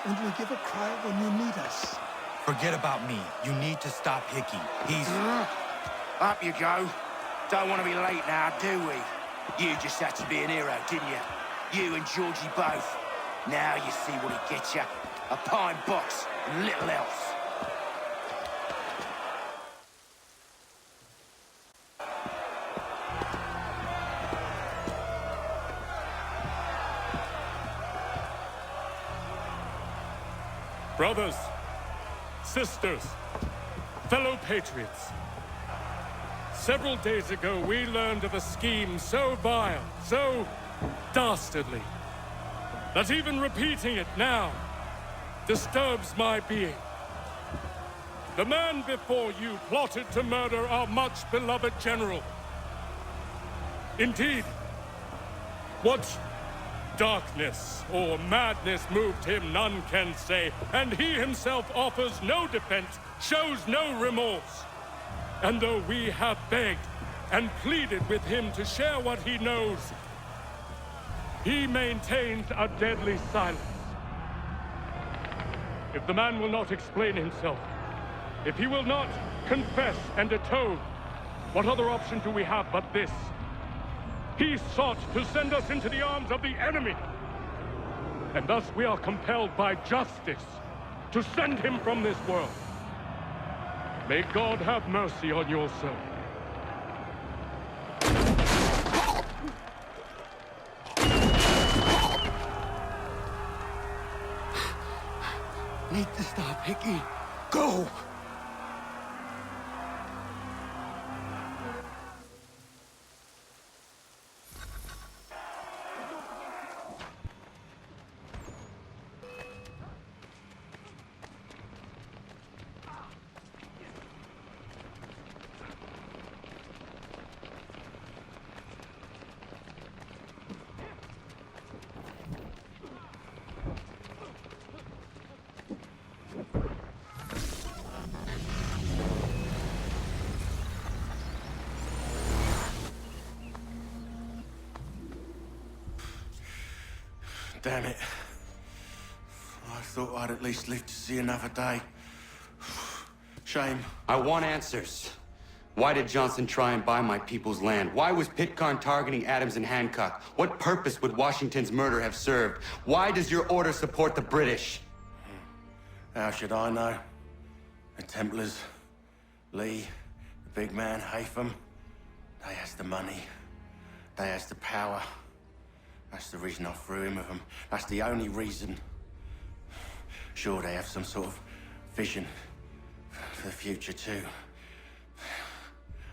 and we'll give a cry when you need us. Forget about me. You need to stop Hickey. He's... Up you go. Don't want to be late now, do we? You just had to be an hero, didn't you? You and Georgie both. Now you see what he gets you. A pine box and little else. Brothers, sisters, fellow patriots. Several days ago, we learned of a scheme so vile, so dastardly, that even repeating it now disturbs my being. The man before you plotted to murder our much-beloved general. Indeed, what darkness or madness moved him, none can say, and he himself offers no defense, shows no remorse. And though we have begged and pleaded with him to share what he knows, he maintains a deadly silence. If the man will not explain himself, if he will not confess and atone, what other option do we have but this? He sought to send us into the arms of the enemy. And thus we are compelled by justice to send him from this world. May God have mercy on your soul. Need to stop Hickey. Go! Damn it. I thought I'd at least live to see another day. Shame. I want answers. Why did Johnson try and buy my people's land? Why was Pitcairn targeting Adams and Hancock? What purpose would Washington's murder have served? Why does your order support the British? How should I know? The Templars, Lee, the big man, Hatham, they has the money. They has the power. That's the reason I threw in with them. That's the only reason. Sure, they have some sort of vision for the future too.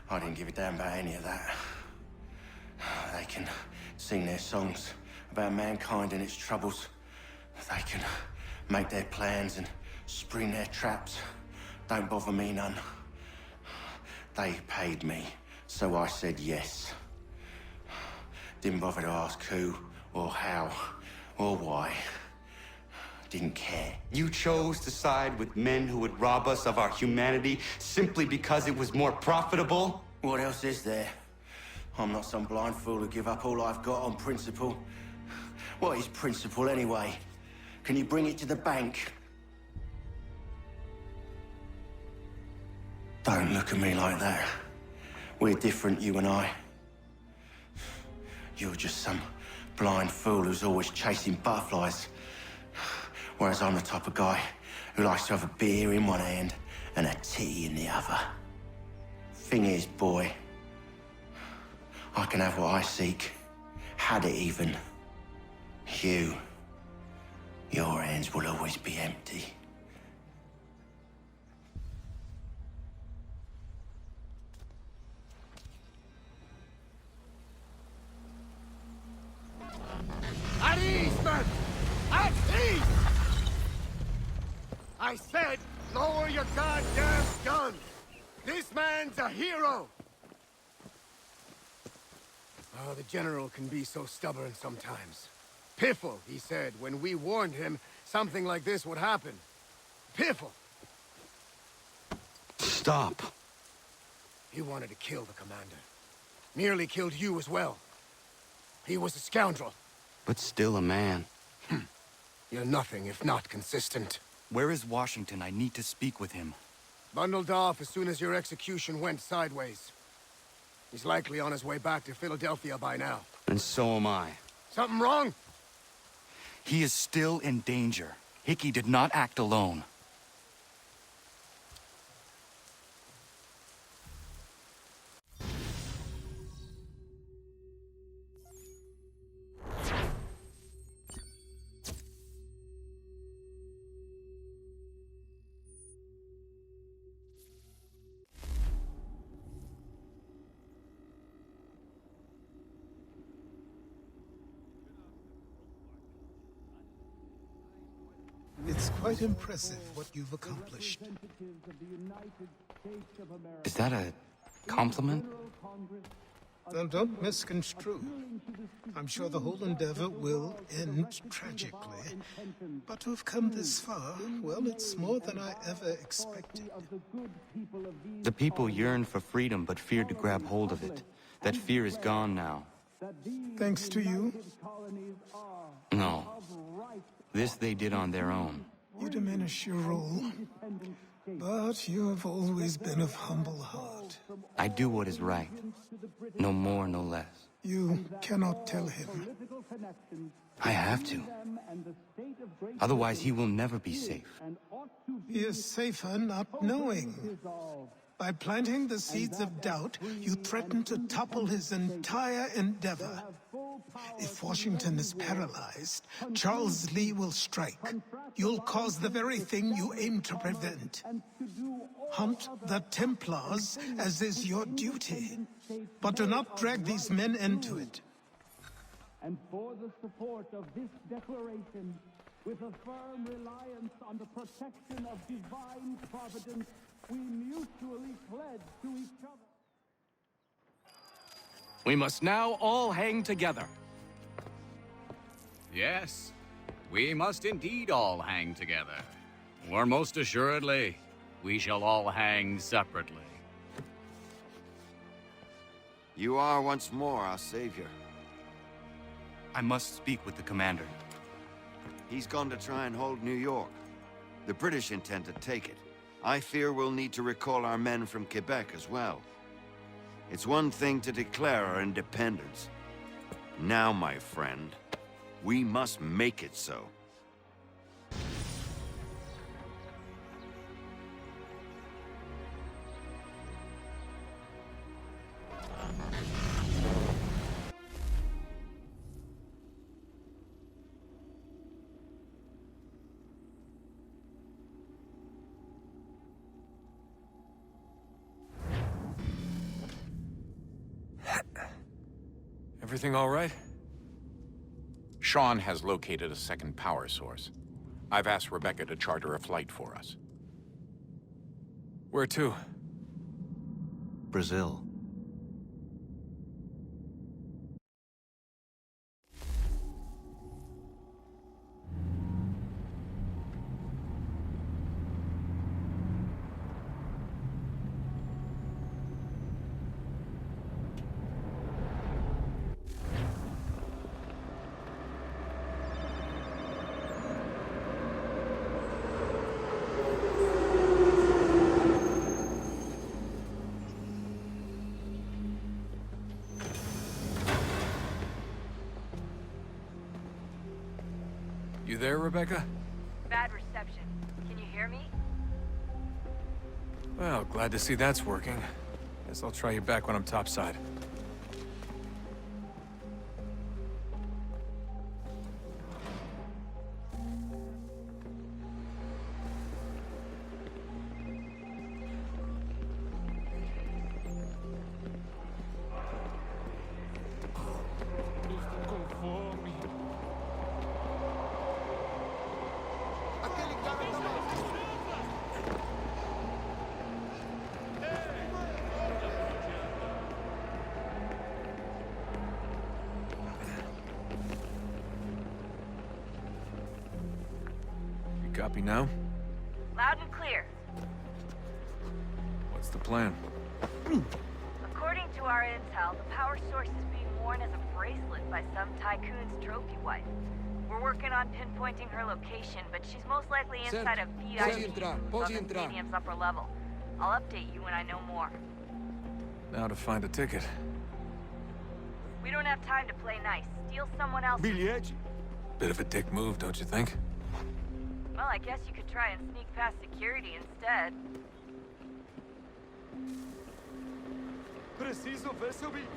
I didn't give a damn about any of that. They can sing their songs about mankind and its troubles. They can make their plans and spring their traps. Don't bother me none. They paid me, so I said yes. Didn't bother to ask who, or how, or why. Didn't care. You chose to side with men who would rob us of our humanity simply because it was more profitable? What else is there? I'm not some blind fool who give up all I've got on principle. What is principle anyway? Can you bring it to the bank? Don't look at me like that. We're different, you and I. You're just some blind fool who's always chasing butterflies. Whereas I'm the type of guy who likes to have a beer in one hand and a tea in the other. Thing is, boy, I can have what I seek. Had it even. Your hands will always be empty. At ease, men! At ease! I said, lower your goddamn guns! This man's a hero! Oh, the General can be so stubborn sometimes. Piffle, he said, when we warned him something like this would happen. Piffle! Stop. He wanted to kill the commander. Nearly killed you as well. He was a scoundrel. But still a man. You're nothing if not consistent. Where is Washington? I need to speak with him. Bundled off as soon as your execution went sideways. He's likely on his way back to Philadelphia by now. And so am I. Something wrong? He is still in danger. Hickey did not act alone. It's quite impressive what you've accomplished. Is that a compliment? Then don't misconstrue. I'm sure the whole endeavor will end tragically. But to have come this far, well, it's more than I ever expected. The people yearn for freedom but feared to grab hold of it. That fear is gone now. Thanks to you, No. This they did on their own. you diminish your role. But you have always been of humble heart. I do what is right. No more, no less. You cannot tell him. I have to. Otherwise, he will never be safe. He is safer not knowing. By planting the seeds of doubt, you threaten to topple his entire endeavor. If Washington is paralyzed, Charles Lee will strike. You'll cause the very thing you aim to prevent. Hunt the Templars, as is your duty. But do not drag these men into it. And for the support of this declaration, with a firm reliance on the protection of divine providence, we mutually pledge to each other. We must now all hang together. Yes, we must indeed all hang together. Or most assuredly, we shall all hang separately. You are once more our savior. I must speak with the commander. He's gone to try and hold New York. The British intend to take it. I fear we'll need to recall our men from Quebec as well. It's one thing to declare our independence. Now, my friend, we must make it so. Everything all right? Sean has located a second power source. I've asked Rebecca to charter a flight for us. Where to? Brazil. You there, Rebecca? Bad reception. Can you hear me? Well, glad to see that's working. Guess I'll try you back when I'm topside. Copy now? Loud and clear. What's the plan? According to our intel, the power source is being worn as a bracelet by some tycoon's trophy wife. We're working on pinpointing her location, but she's most likely inside a VIP above the stadium's upper level. I'll update you when I know more. Now to find a ticket. We don't have time to play nice. Steal someone else's. Bilhete? Bit of a dick move, don't you think? Well, I guess you could try and sneak past security instead. Preciso ver seu bilhete.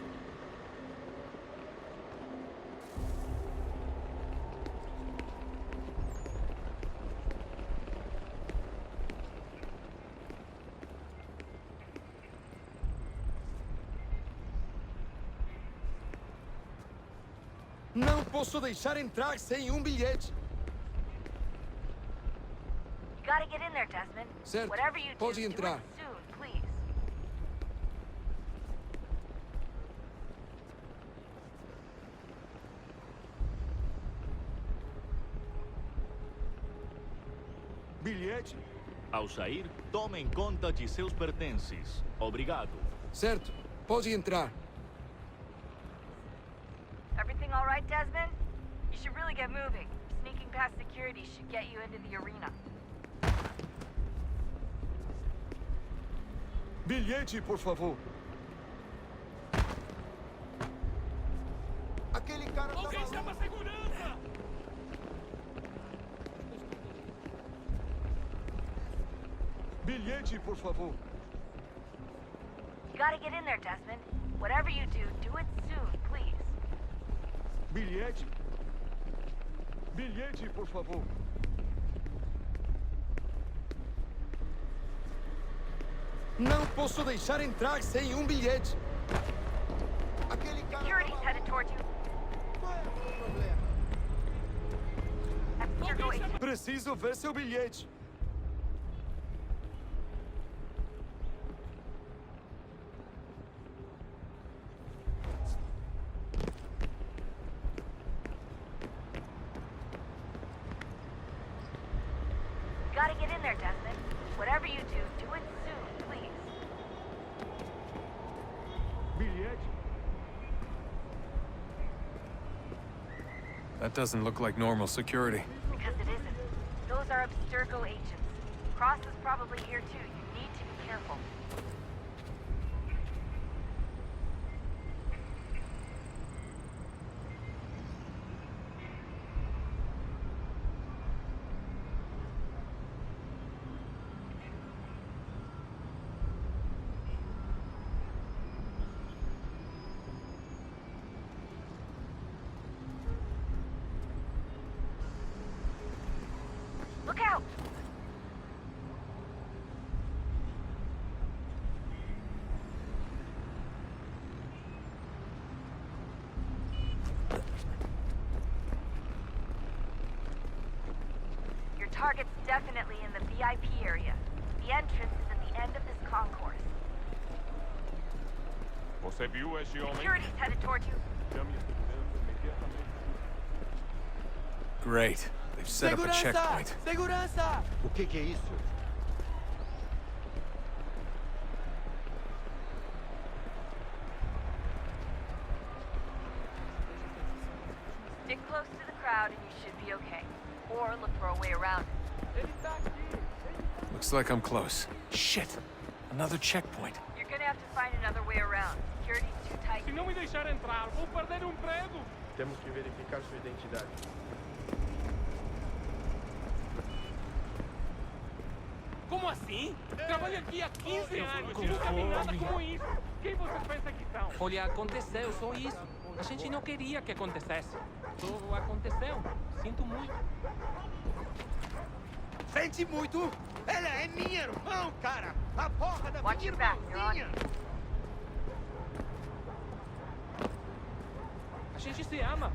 Não posso deixar entrar sem bilhete. You gotta get in there, Desmond. Certo. Whatever you do, Pode do it entrar. soon, please. Bilhete? Ao sair, tomem conta de seus pertences. Obrigado. Certo. Pode entrar. Everything all right, Desmond? You should really get moving. Sneaking past security should get you into the arena. Bilhete, por favor. Aquele cara tá chama a segurança! Bilhete, por favor. You gotta get in there, Desmond. Whatever you do, do it soon, please. Bilhete? Bilhete, por favor. Não posso deixar entrar sem bilhete. Aquele cara... Security's headed towards you. Qual é o problema? Preciso ver seu bilhete. Gotta get in there, Desmond. Whatever you do, do it soon, please. Bilhete? That doesn't look like normal security. Because it isn't. Those are Abstergo agents. Cross is probably here too. You need to be careful. Look out! Your target's definitely in the VIP area. The entrance is at the end of this concourse. Você viu esse homem? Security's headed towards you. Chame a segurança imediatamente. Great. They've set up a checkpoint. Segurança! O que é isso? Stick close to the crowd and you should be okay. Or look for a way around it. Looks like I'm close. Shit. Another checkpoint. You're gonna have to find another way around. Security's too tight. Se não me deixar entrar, vou perder um emprego. Temos que verificar sua identidade. Como assim? Trabalho aqui há 15 anos e nunca vi nada como isso. Quem você pensa que são? Olha, aconteceu só isso. A gente não queria que acontecesse. Só aconteceu. Sinto muito. Sente muito? Ela é minha irmã, cara! A porra da Watch minha your back, you're on. irmãzinha! A gente se ama.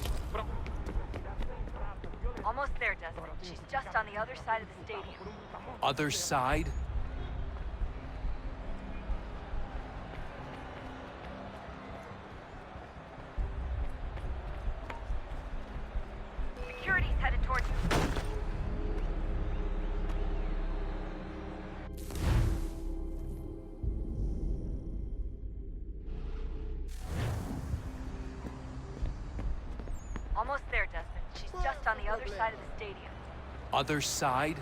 Almost there, Desmond. She's just on the other side of the stadium. Other side? Security's headed towards you. Almost there, Desmond. She's just on the other side of the stadium. Other side?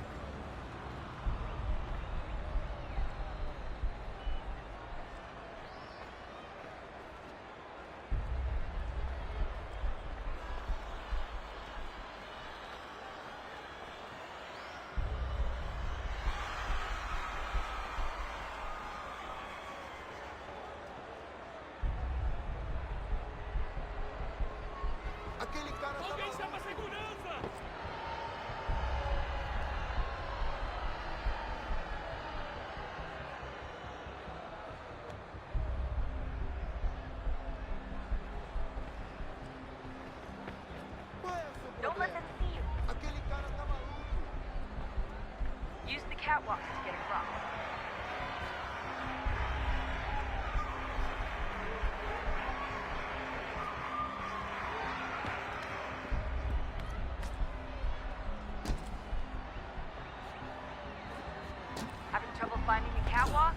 Don't let them see you. Use the catwalks to get across. Having trouble finding the catwalk?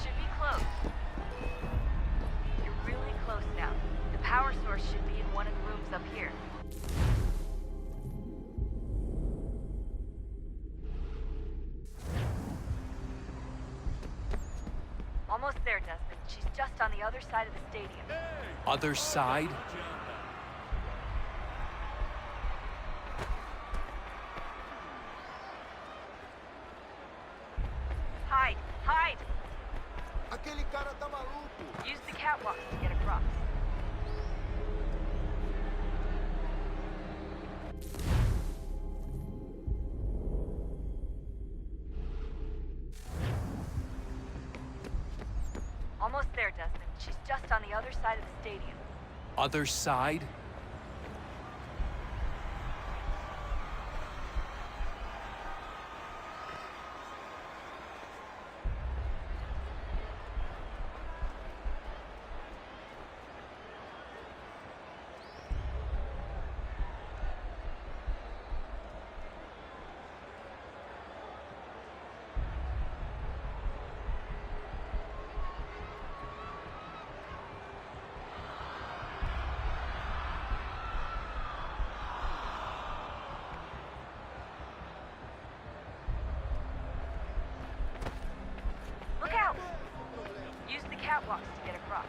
Should be close. You're really close now. The power source should be in one of the rooms up here. Almost there, Desmond. She's just on the other side of the stadium. Other side? Hide! Hide! Use the catwalks to get across. Almost there, Desmond. She's just on the other side of the stadium. Other side? Look out! Use the catwalks to get across.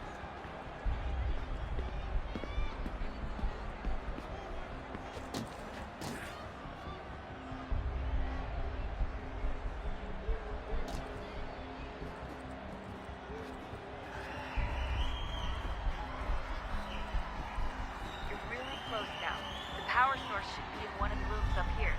You're really close now. The power source should be in one of the rooms up here.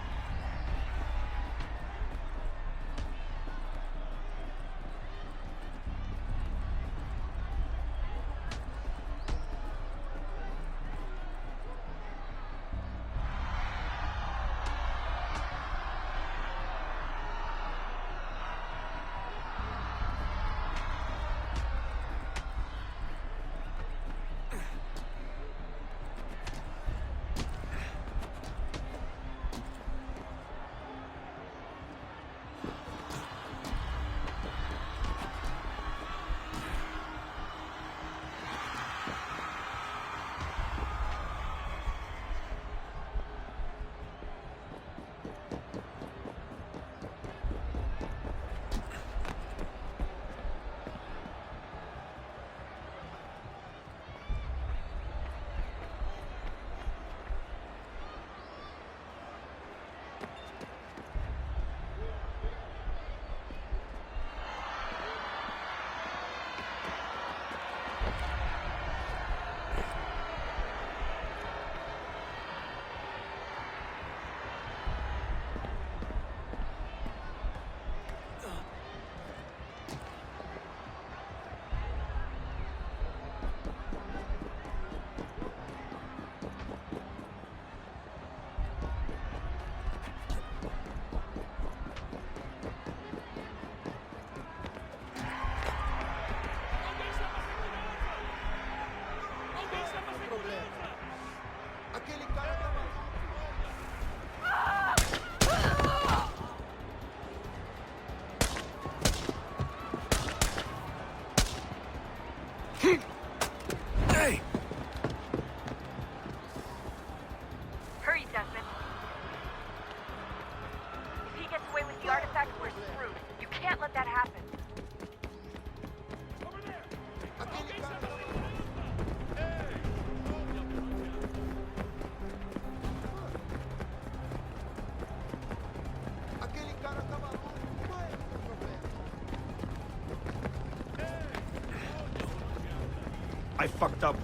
I fucked up.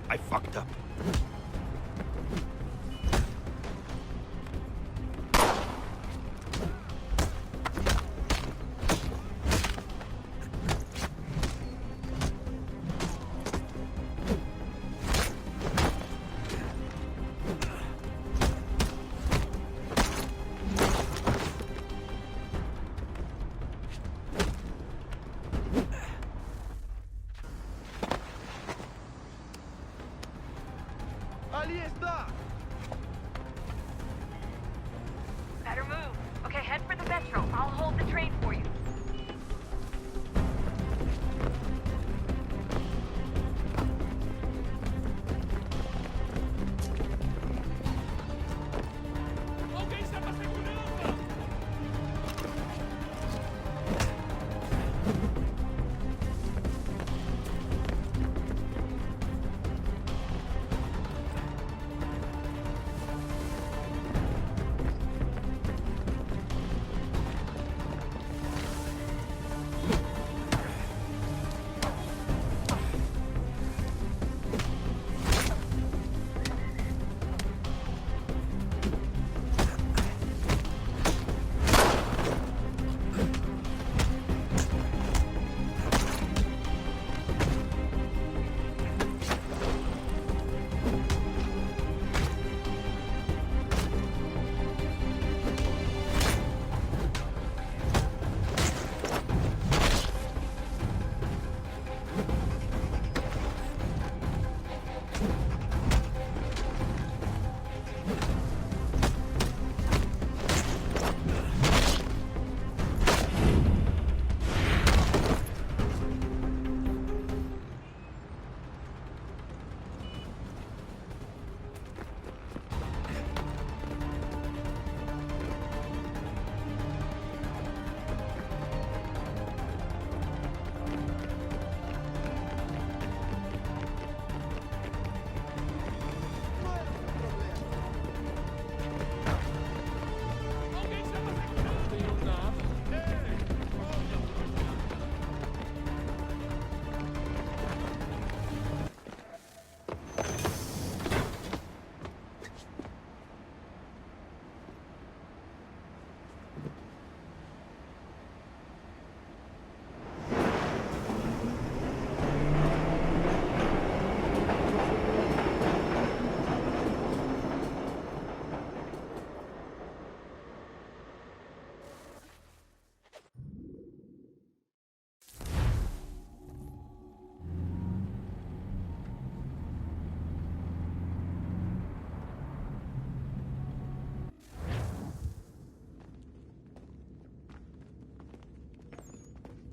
I fucked up. Better move. Okay, head for the metro. I'll hold the train for you.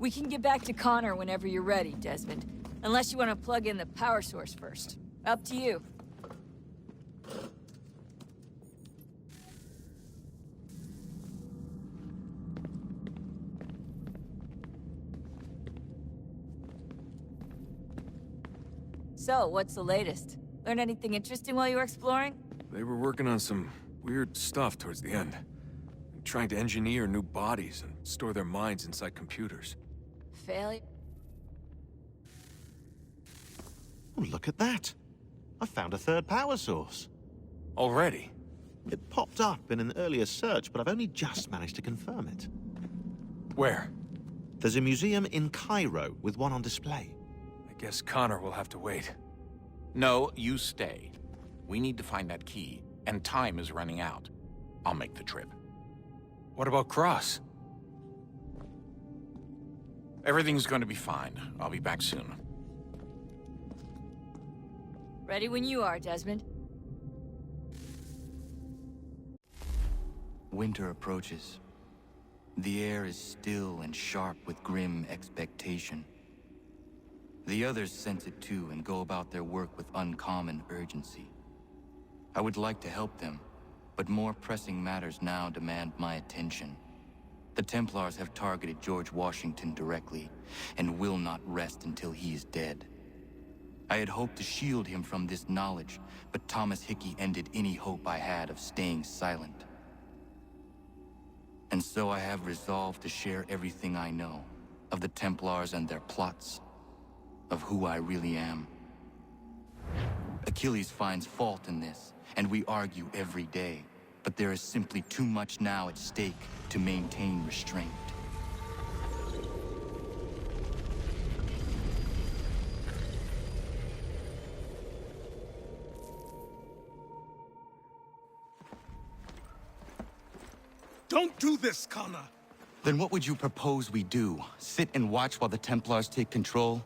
We can get back to Connor whenever you're ready, Desmond. Unless you want to plug in the power source first. Up to you. So, what's the latest? Learn anything interesting while you were exploring? They were working on some weird stuff towards the end. Trying to engineer new bodies and store their minds inside computers. Failure? Oh, look at that. I found a third power source. Already? It popped up in an earlier search, but I've only just managed to confirm it. Where? There's a museum in Cairo with one on display. I guess Connor will have to wait. No, you stay. We need to find that key, and time is running out. I'll make the trip. What about Cross? Everything's going to be fine. I'll be back soon. Ready when you are, Desmond. Winter approaches. The air is still and sharp with grim expectation. The others sense it too and go about their work with uncommon urgency. I would like to help them, but more pressing matters now demand my attention. The Templars have targeted George Washington directly, and will not rest until he is dead. I had hoped to shield him from this knowledge, but Thomas Hickey ended any hope I had of staying silent. And so I have resolved to share everything I know, of the Templars and their plots, of who I really am. Achilles finds fault in this, and we argue every day. But there is simply too much now at stake to maintain restraint. Don't do this, Connor! Then what would you propose we do? Sit and watch while the Templars take control?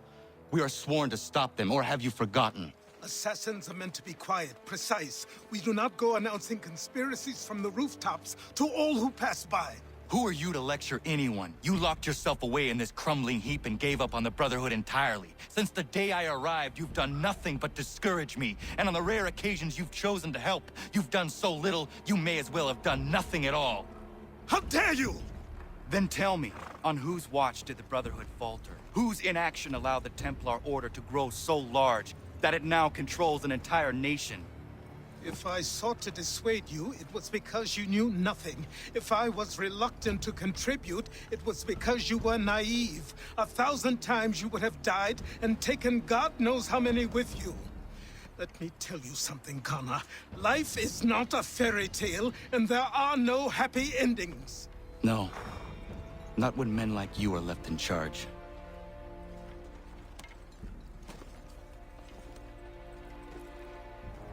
We are sworn to stop them, or have you forgotten? Assassins are meant to be quiet, precise. We do not go announcing conspiracies from the rooftops to all who pass by. Who are you to lecture anyone? You locked yourself away in this crumbling heap and gave up on the Brotherhood entirely. Since the day I arrived, you've done nothing but discourage me. And on the rare occasions you've chosen to help, you've done so little, you may as well have done nothing at all. How dare you! Then tell me, on whose watch did the Brotherhood falter? Whose inaction allowed the Templar Order to grow so large that it now controls an entire nation? If I sought to dissuade you, it was because you knew nothing. If I was reluctant to contribute, it was because you were naive. 1,000 times you would have died and taken God knows how many with you. Let me tell you something, Connor. Life is not a fairy tale, and there are no happy endings. No. Not when men like you are left in charge.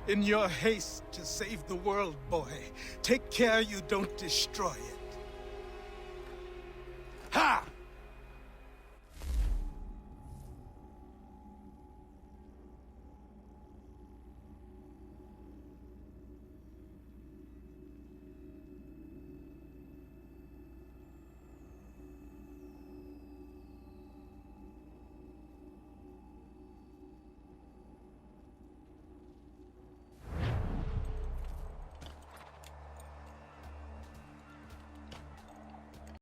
In your haste to save the world, boy, take care you don't destroy it. Ha!